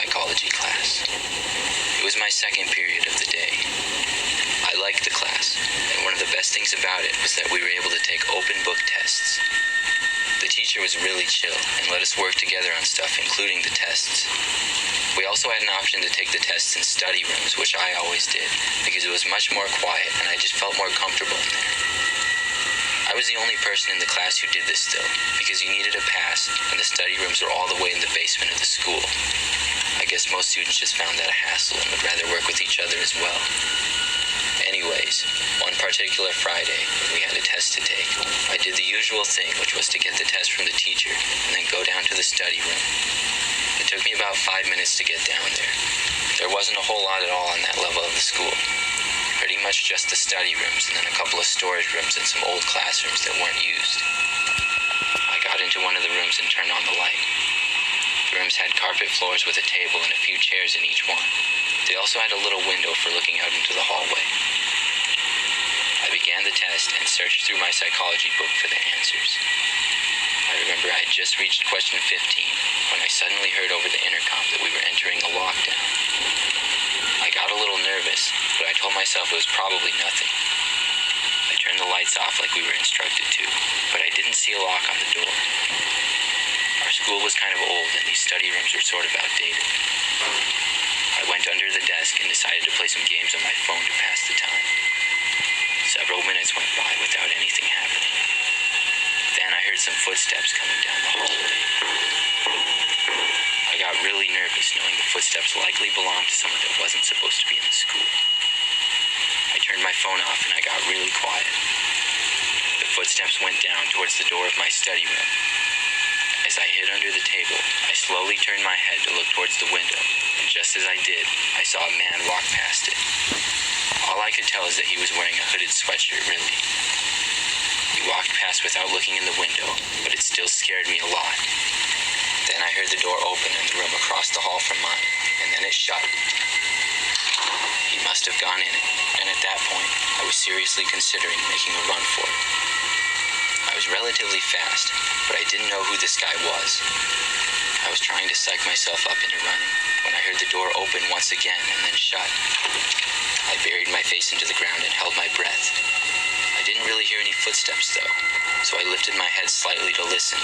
psychology class. It was my second period of the day. I liked the class, and one of the best things about it was that we were able to take open book tests. The teacher was really chill and let us work together on stuff, including the tests. We also had an option to take the tests in study rooms, which I always did, because it was much more quiet and I just felt more comfortable in there. I was the only person in the class who did this still, because you needed a pass, and the study rooms were all the way in the basement of the school. I guess most students just found that a hassle and would rather work with each other as well. Anyways, one particular Friday, when we had a test to take, I did the usual thing, which was to get the test from the teacher and then go down to the study room. It took me about 5 minutes to get down there. There wasn't a whole lot at all on that level of the school. Pretty much just the study rooms and then a couple of storage rooms and some old classrooms that weren't used. I got into one of the rooms and turned on the light. The rooms had carpet floors with a table and a few chairs in each one. They also had a little window for looking out into the hallway. I began the test and searched through my psychology book for the answers. I remember I had just reached question 15 when I suddenly heard over the intercom that we were entering a lockdown. I got a little nervous, but I told myself it was probably nothing. I turned the lights off like we were instructed to, but I didn't see a lock on the door. Our school was kind of old and these study rooms were sort of outdated. I went under the desk and decided to play some games on my phone to pass the time. Several minutes went by without anything happening. Then I heard some footsteps coming down the hallway. I got really nervous knowing the footsteps likely belonged to someone that wasn't supposed to be in the school. I turned my phone off and I got really quiet. The footsteps went down towards the door of my study room. As I hid under the table, I slowly turned my head to look towards the window, and just as I did, I saw a man walk past it. All I could tell is that he was wearing a hooded sweatshirt, really. He walked past without looking in the window, but it still scared me a lot. Then I heard the door open in the room across the hall from mine, and then it shut. He must have gone in it, and at that point, I was seriously considering making a run for it. I was relatively fast, but I didn't know who this guy was. I was trying to psych myself up into running when I heard the door open once again and then shut. I buried my face into the ground and held my breath. I didn't really hear any footsteps though, so I lifted my head slightly to listen.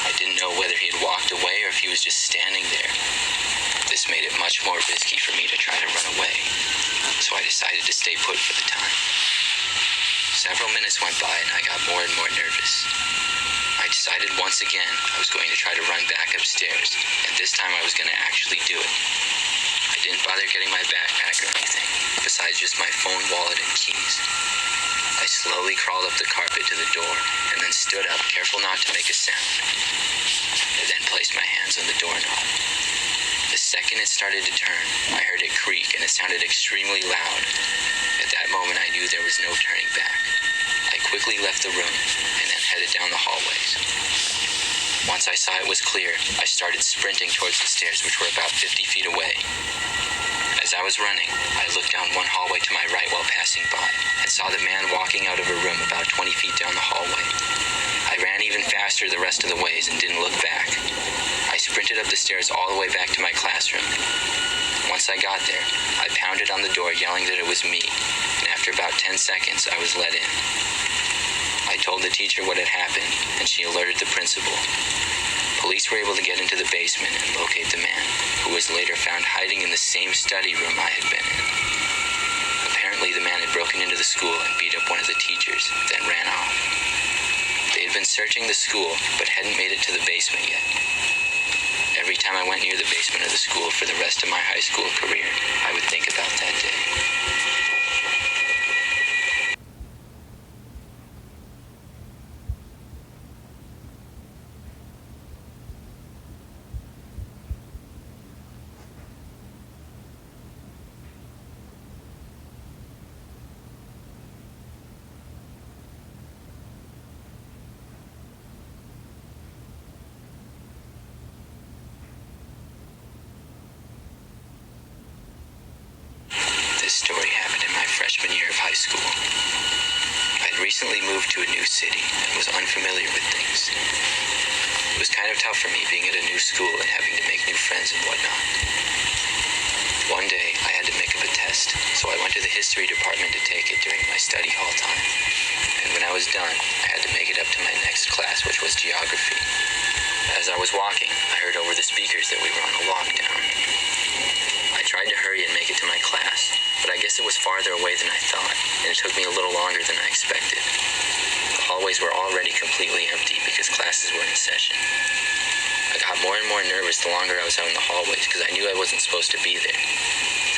I didn't know whether he had walked away or if he was just standing there. This made it much more risky for me to try to run away, so I decided to stay put for the time. Several minutes went by and I got more and more nervous. I decided once again I was going to try to run back upstairs, and this time I was going to actually do it. I didn't bother getting my backpack or anything, besides just my phone, wallet, and keys. I slowly crawled up the carpet to the door, and then stood up, careful not to make a sound. I then placed my hands on the doorknob. The second it started to turn, I heard it creak, and it sounded extremely loud. At that moment, I knew there was no turning back. I quickly left the room, and then headed down the hallways. Once I saw it was clear, I started sprinting towards the stairs, which were about 50 feet away. As I was running, I looked down one hallway to my right while passing by, and saw the man walking out of a room about 20 feet down the hallway. I ran even faster the rest of the ways and didn't look back. I sprinted up the stairs all the way back to my classroom. Once I got there, I pounded on the door yelling that it was me, and after about 10 seconds, I was let in. I told the teacher what had happened, and she alerted the principal. Police were able to get into the basement and locate the man, who was later found hiding in the same study room I had been in. Apparently, the man had broken into the school and beat up one of the teachers, then ran off. They had been searching the school, but hadn't made it to the basement yet. Every time I went near the basement of the school for the rest of my high school career, I would think about that day. This story happened in my freshman year of high school. I'd recently moved to a new city and was unfamiliar with things. It was kind of tough for me being at a new school and having to make new friends supplies and whatnot. One day, I had to make up a test, so I went to the history department to take it during my study hall time. And when I was done, I had to make it up to my next class, which was geography. As I was walking, I heard over the speakers that we were on a lockdown. I tried to hurry and make it to my class, but I guess it was farther away than I thought, and it took me a little longer than I expected. The hallways were already completely empty because classes were in session. I got more and more nervous the longer I was out in the hallways because I knew I wasn't supposed to be there.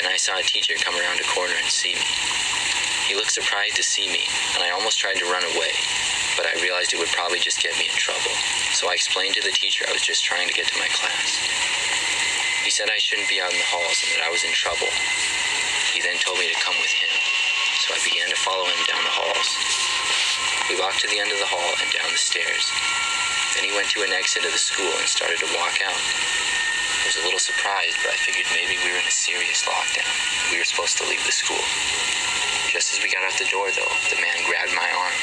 Then I saw a teacher come around a corner and see me. He looked surprised to see me, and I almost tried to run away, but I realized it would probably just get me in trouble. So I explained to the teacher I was just trying to get to my class. He said I shouldn't be out in the halls and that I was in trouble. He then told me to come with him, so I began to follow him down the halls. We walked to the end of the hall and down the stairs. Then he went to an exit of the school and started to walk out. I was a little surprised, but I figured maybe we were in a serious lockdown. We were supposed to leave the school. Just as we got out the door, though, the man grabbed my arm.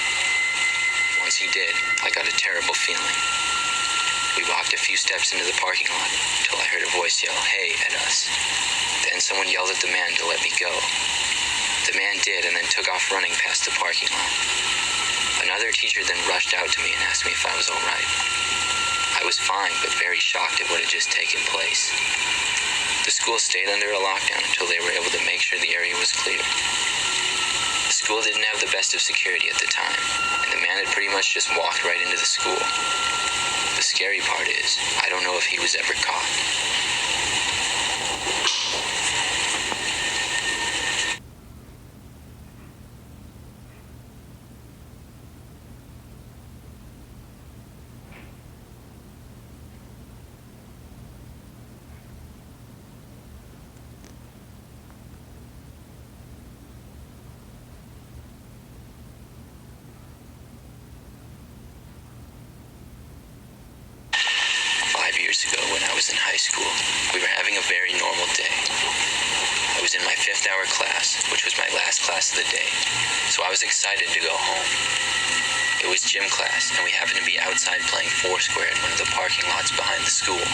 Once he did, I got a terrible feeling. We walked a few steps into the parking lot until I heard a voice yell, "Hey," at us. Then someone yelled at the man to let me go. The man did and then took off running past the parking lot. Another teacher then rushed out to me and asked me if I was all right. I was fine, but very shocked at what had just taken place. The school stayed under a lockdown until they were able to make sure the area was clear. The school didn't have the best of security at the time, and the man had pretty much just walked right into the school. The scary part is, I don't know if he was ever caught. In high school, we were having a very normal day. I was in my 5th hour class, which was my last class of the day, so I was excited to go home. It was gym class, and we happened to be outside playing Foursquare in one of the parking lots behind the school.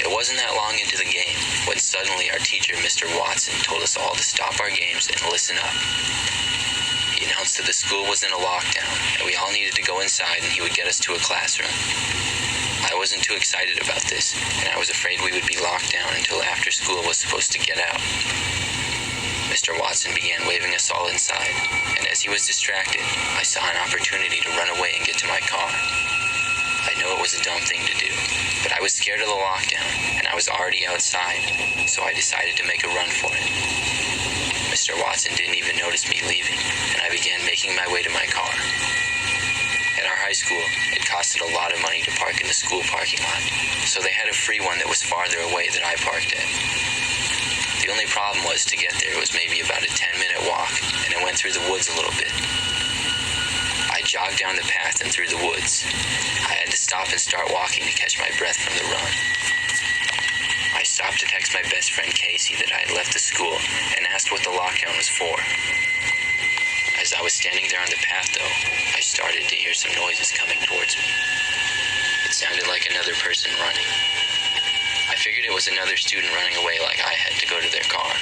It wasn't that long into the game when suddenly our teacher, Mr. Watson, told us all to stop our games and listen up. He announced that the school was in a lockdown, and we all needed to go inside and he would get us to a classroom. I wasn't too excited about this, and I was afraid we would be locked down until after school was supposed to get out. Mr. Watson began waving us all inside, and as he was distracted, I saw an opportunity to run away and get to my car. I know it was a dumb thing to do, but I was scared of the lockdown, and I was already outside, so I decided to make a run for it. Mr. Watson didn't even notice me leaving, and I began making my way to my car. At our high school, it costed a lot of money to park in the school parking lot, so they had a free one that was farther away than I parked at. The only problem was to get there was maybe about a 10-minute walk, and it went through the woods a little bit. I jogged down the path and through the woods. I had to stop and start walking to catch my breath from the run. I stopped to text my best friend Casey that I had left the school and asked what the lockdown was for. As I was standing there on the path, though, I started to hear some noises coming towards me. It sounded like another person running. I figured it was another student running away like I had to go to their car.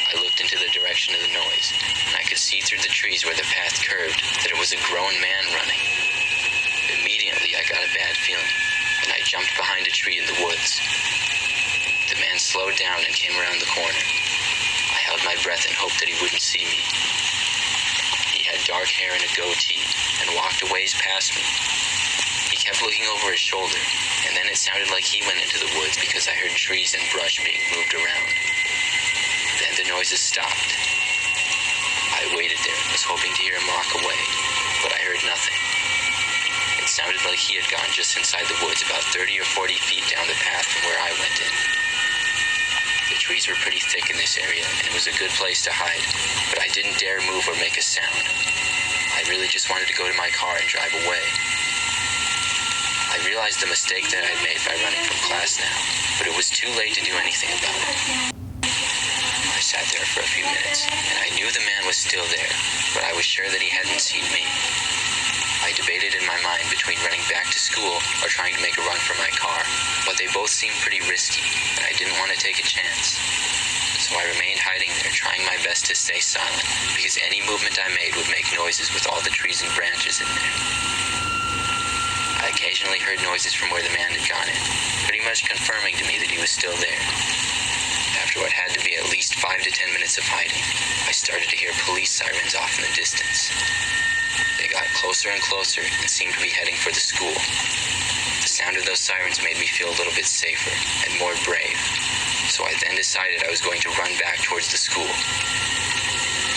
I looked into the direction of the noise, and I could see through the trees where the path curved that it was a grown man running. Immediately, I got a bad feeling, and I jumped behind a tree in the woods. The man slowed down and came around the corner. I held my breath and hoped that he wouldn't see me. He had dark hair and a goatee, and walked a ways past me. He kept looking over his shoulder, and then it sounded like he went into the woods because I heard trees and brush being moved around. Then the noises stopped. I waited there and was hoping to hear him walk away, but I heard nothing. It sounded like he had gone just inside the woods about 30 or 40 feet down the path from where I went in. The trees were pretty thick in this area, and it was a good place to hide, but I didn't dare move or make a sound. I really just wanted to go to my car and drive away. I realized the mistake that I'd made by running from class now, but it was too late to do anything about it. I sat there for a few minutes, and I knew the man was still there, but I was sure that he hadn't seen me. I debated in my mind between running back to school or trying to make a run for my car, but they both seemed pretty risky, and I didn't want to take a chance. So I remained hiding there, trying my best to stay silent, because any movement I made would make noises with all the trees and branches in there. I occasionally heard noises from where the man had gone in, pretty much confirming to me that he was still there. After what had to be at least 5 to 10 minutes of hiding, I started to hear police sirens off in the distance. They got closer and closer and seemed to be heading for the school. The sound of those sirens made me feel a little bit safer and more brave, so I then decided I was going to run back towards the school.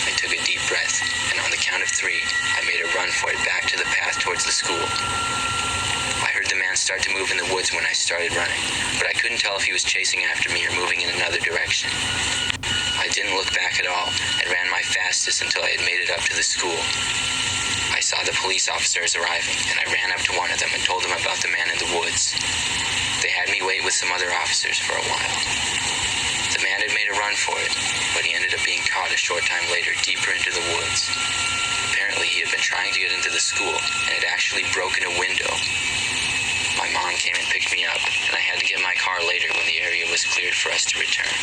I took a deep breath, and on the count of 3, I made a run for it back to the path towards the school. I heard the man start to move in the woods when I started running, but I couldn't tell if he was chasing after me or moving in another direction. I didn't look back at all and ran my fastest until I had made it up to the school. I saw the police officers arriving, and I ran up to one of them and told them about the man in the woods. They had me wait with some other officers for a while. The man had made a run for it, but he ended up being caught a short time later deeper into the woods. Apparently, he had been trying to get into the school and had actually broken a window. My mom came and picked me up, and I had to get my car later when the area was cleared for us to return.